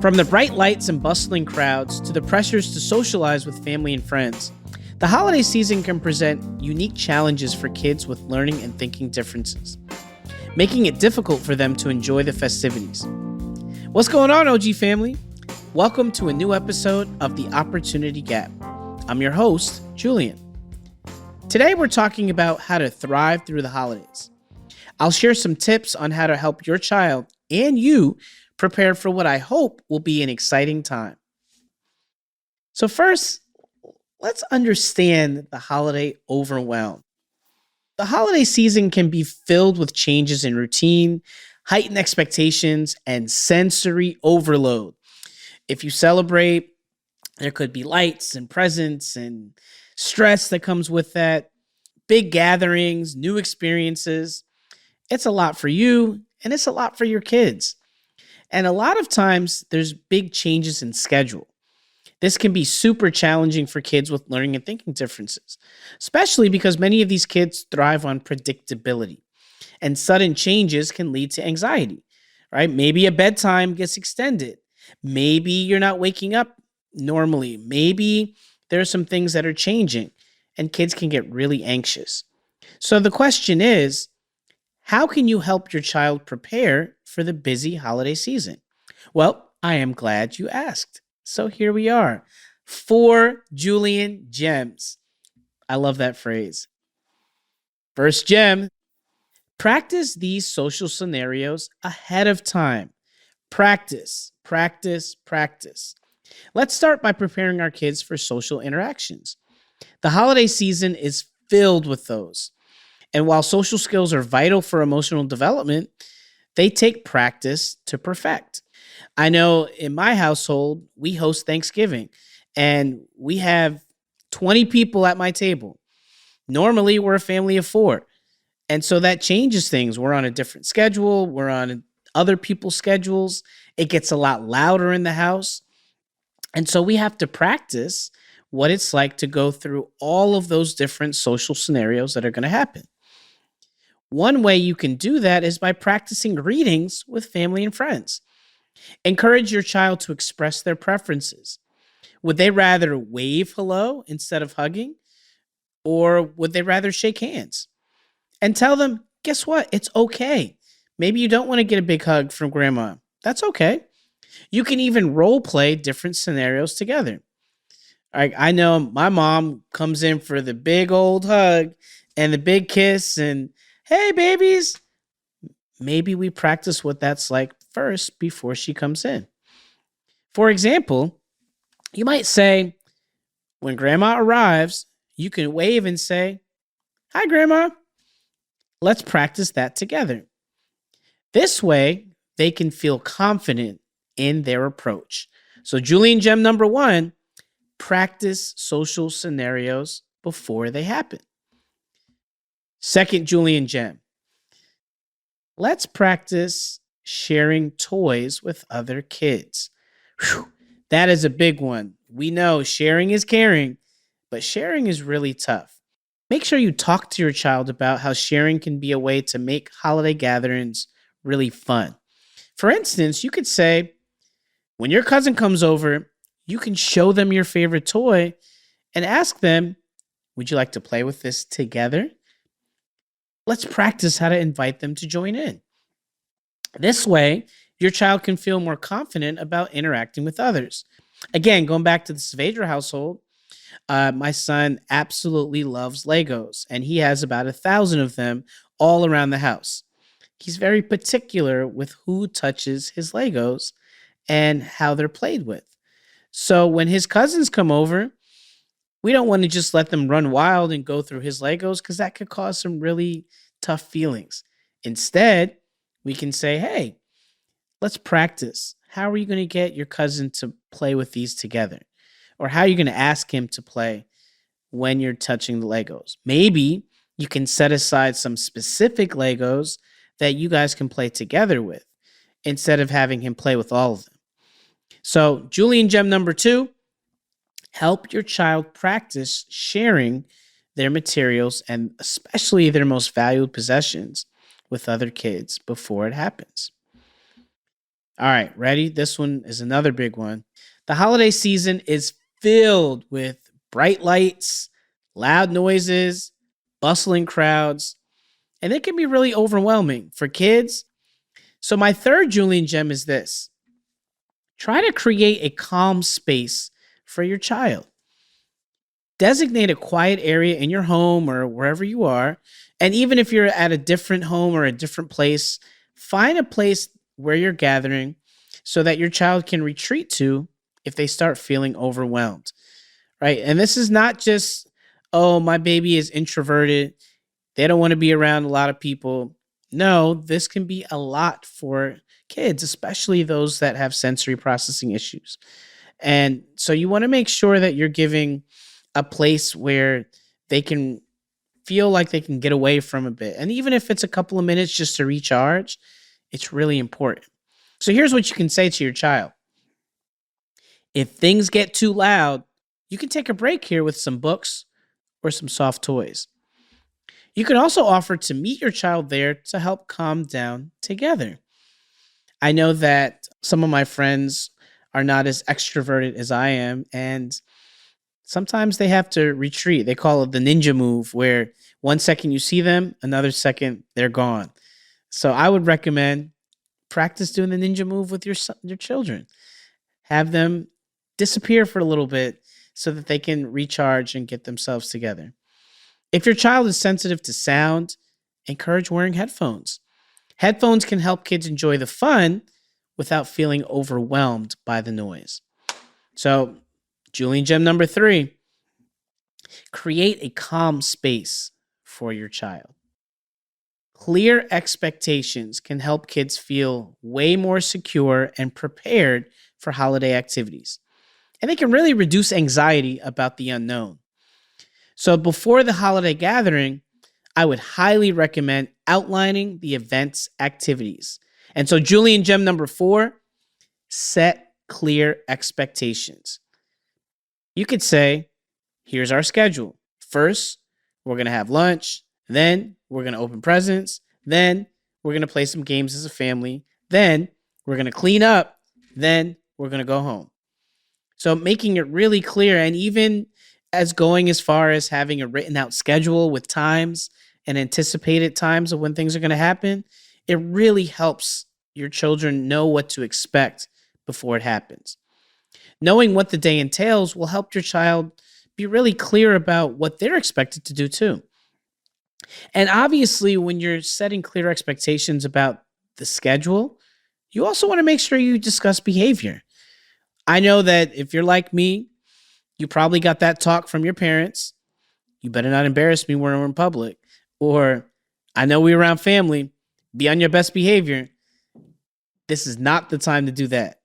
From the bright lights and bustling crowds to the pressures to socialize with family and friends, the holiday season can present unique challenges for kids with learning and thinking differences, making it difficult for them to enjoy the festivities. What's going on, OG family? Welcome to a new episode of The Opportunity Gap. I'm your host, Julian. Today we're talking about how to thrive through the holidays. I'll share some tips on how to help your child and you prepare for what I hope will be an exciting time. So first, let's understand the holiday overwhelm. The holiday season can be filled with changes in routine, heightened expectations, and sensory overload. If you celebrate, there could be lights and presents and stress that comes with that, big gatherings, new experiences. It's a lot for you and it's a lot for your kids. And a lot of times there's big changes in schedule. This can be super challenging for kids with learning and thinking differences, especially because many of these kids thrive on predictability and sudden changes can lead to anxiety, right? Maybe a bedtime gets extended. Maybe you're not waking up normally. Maybe there are some things that are changing and kids can get really anxious. So the question is, how can you help your child prepare for the busy holiday season? Well, I am glad you asked. So here we are. 4 Julian gems. I love that phrase. First gem, practice these social scenarios ahead of time. Practice, practice, practice. Let's start by preparing our kids for social interactions. The holiday season is filled with those. And while social skills are vital for emotional development, they take practice to perfect. I know in my household, we host Thanksgiving and we have 20 people at my table. Normally, we're a family of 4. And so that changes things. We're on a different schedule. We're on other people's schedules. It gets a lot louder in the house. And so we have to practice what it's like to go through all of those different social scenarios that are going to happen. One way you can do that is by practicing greetings with family and friends. Encourage your child to express their preferences. Would they rather wave hello instead of hugging? Or would they rather shake hands? And tell them, guess what? It's okay. Maybe you don't want to get a big hug from grandma. That's okay. You can even role play different scenarios together. I know my mom comes in for the big old hug and the big kiss and, hey, babies. Maybe we practice what that's like first before she comes in. For example, you might say, when grandma arrives, you can wave and say, hi, grandma. Let's practice that together. This way, they can feel confident in their approach. So Julian gem number 1, practice social scenarios before they happen. Second Julian gem, let's practice sharing toys with other kids. Whew, that is a big one. We know sharing is caring, but sharing is really tough. Make sure you talk to your child about how sharing can be a way to make holiday gatherings really fun. For instance, you could say, when your cousin comes over, you can show them your favorite toy and ask them, would you like to play with this together? Let's practice how to invite them to join in. This way, your child can feel more confident about interacting with others. Again, going back to the Saavedra household, my son absolutely loves Legos, and he has about 1,000 of them all around the house. He's very particular with who touches his Legos and how they're played with. So when his cousins come over, we don't want to just let them run wild and go through his Legos because that could cause some really tough feelings. Instead, we can say, hey, let's practice. How are you going to get your cousin to play with these together? Or how are you going to ask him to play when you're touching the Legos? Maybe you can set aside some specific Legos that you guys can play together with instead of having him play with all of them. So Julian gem number 2, help your child practice sharing their materials and especially their most valued possessions with other kids before it happens. All right, ready? This one is another big one. The holiday season is filled with bright lights, loud noises, bustling crowds, and it can be really overwhelming for kids. So, my third Julian gem is this: try to create a calm space for your child. Designate a quiet area in your home or wherever you are. And even if you're at a different home or a different place, find a place where you're gathering so that your child can retreat to if they start feeling overwhelmed, right? And this is not just, oh, my baby is introverted. They don't want to be around a lot of people. No, this can be a lot for kids, especially those that have sensory processing issues. And so you want to make sure that you're giving a place where they can feel like they can get away from a bit. And even if it's a couple of minutes just to recharge, it's really important. So here's what you can say to your child. If things get too loud, you can take a break here with some books or some soft toys. You can also offer to meet your child there to help calm down together. I know that some of my friends are not as extroverted as I am, and sometimes they have to retreat. They call it the ninja move, where one second you see them, another second they're gone. So I would recommend practice doing the ninja move with your children. Have them disappear for a little bit so that they can recharge and get themselves together. If your child is sensitive to sound, encourage wearing headphones. Headphones can help kids enjoy the fun without feeling overwhelmed by the noise. So, Julian gem number 3, create a calm space for your child. Clear expectations can help kids feel way more secure and prepared for holiday activities. And they can really reduce anxiety about the unknown. So before the holiday gathering, I would highly recommend outlining the event's activities. And so Julian gem number 4, set clear expectations. You could say, here's our schedule. First, we're going to have lunch. Then we're going to open presents. Then we're going to play some games as a family. Then we're going to clean up. Then we're going to go home. So making it really clear, and even going as far as having a written out schedule with times and anticipated times of when things are going to happen, it really helps your children know what to expect before it happens. Knowing what the day entails will help your child be really clear about what they're expected to do too. And obviously, when you're setting clear expectations about the schedule, you also want to make sure you discuss behavior. I know that if you're like me, you probably got that talk from your parents. You better not embarrass me when we're in public. Or, I know we're around family. Be on your best behavior. This is not the time to do that.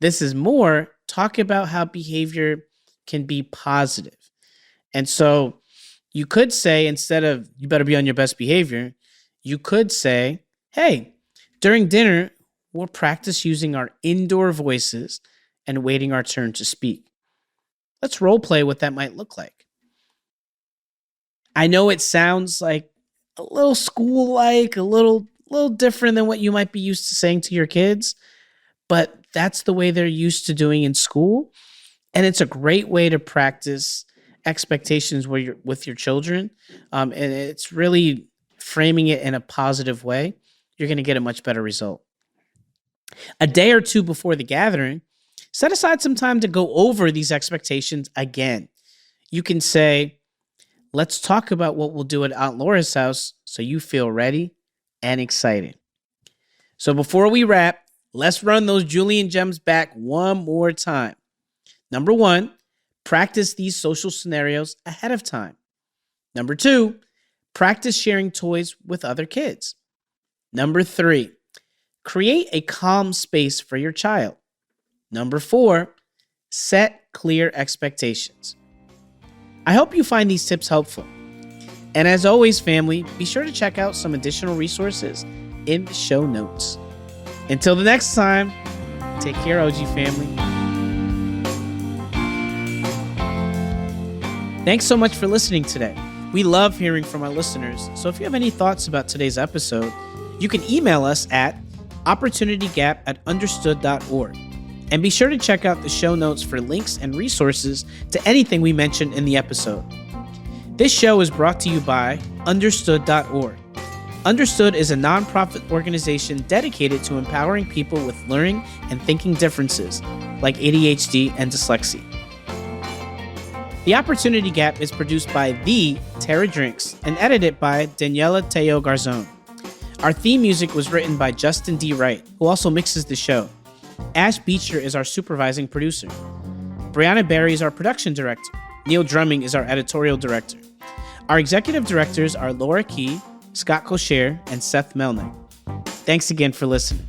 This is more talk about how behavior can be positive. And so you could say, instead of you better be on your best behavior, you could say, hey, during dinner, we'll practice using our indoor voices and waiting our turn to speak. Let's role play what that might look like. I know it sounds like a little school-like, a little different than what you might be used to saying to your kids, but that's the way they're used to doing in school. And it's a great way to practice expectations with your children. And it's really framing it in a positive way. You're going to get a much better result. A day or two before the gathering, set aside some time to go over these expectations again. You can say, let's talk about what we'll do at Aunt Laura's house so you feel ready and excited. So before we wrap, let's run those Julian gems back one more time. Number 1, practice these social scenarios ahead of time. Number 2, practice sharing toys with other kids. Number 3, create a calm space for your child. Number 4, set clear expectations. I hope you find these tips helpful. And as always, family, be sure to check out some additional resources in the show notes. Until the next time, take care, OG family. Thanks so much for listening today. We love hearing from our listeners. So if you have any thoughts about today's episode, you can email us at Opportunity Gap at understood.org. And be sure to check out the show notes for links and resources to anything we mentioned in the episode. This show is brought to you by understood.org. Understood is a nonprofit organization dedicated to empowering people with learning and thinking differences, like ADHD and dyslexia. The Opportunity Gap is produced by The Tara Drinks and edited by Daniela Teo Garzon. Our theme music was written by Justin D. Wright, who also mixes the show. Ash Beecher is our supervising producer. Brianna Barry is our production director. Neil Drumming is our editorial director. Our executive directors are Laura Key, Scott Kocher, and Seth Melnick. Thanks again for listening.